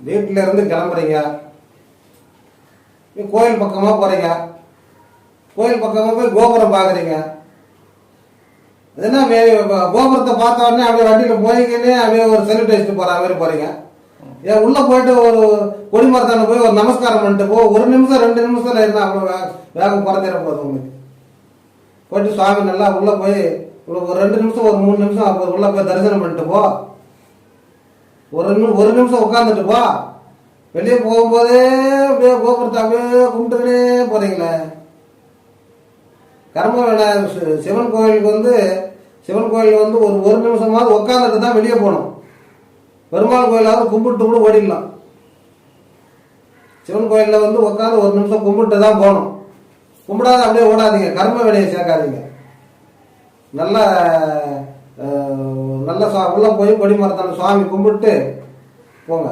வீட்டில இருந்து கிளம்புறீங்க, கோயில் பக்கமா போறீங்க, கோயில் பக்கமா போய் கோபுரம் பாக்குறீங்க. அதுனா கோபுரத்தை பார்த்த உடனே அப்படியே வண்டியில போய்க்கினே அப்படியே ஒரு செல்யூட் வச்சுட்டு போற மாதிரி போறீங்க. ஏன் உள்ள போயிட்டு ஒரு கொடிமரத்தான போய் ஒரு நமஸ்காரம் பண்ணிட்டு போ, 1 நிமிஷம் 2 நிமிஷத்துல இருந்தா அவ்வளவு வேகம் குறைஞ்சிட போதும் உங்களுக்கு. போயிட்டு சுவாமி நல்லா உள்ள போய் ஒரு 2 நிமிஷம் ஒரு 3 நிமிஷம் உள்ள போய் தரிசனம் பண்ணிட்டு போ, ஒரு நிமிஷம் உட்காந்துட்டு போ. வெளியே போகும்போதே அப்படியே கோபுரத்தை அப்படியே கும்பிட்டுக்கிட்டே போறீங்களே. கர்ம விநாயகர் சிவன் கோயிலுக்கு வந்து ஒரு நிமிஷமாவது உட்காந்துட்டு தான் வெளியே போகணும். பெருமாள் கோயிலாவது கும்பிட்டு கூட ஓடிடலாம். சிவன் கோயிலில் வந்து உட்காந்து 1 நிமிஷம் கும்பிட்டு தான் போகணும். கும்பிடாத அப்படியே ஓடாதீங்க, கர்ம வினையை சேர்க்காதீங்க. நல்லா உள்ள போய் கொடிமரத்தான சுவாமி கும்பிட்டு போங்க.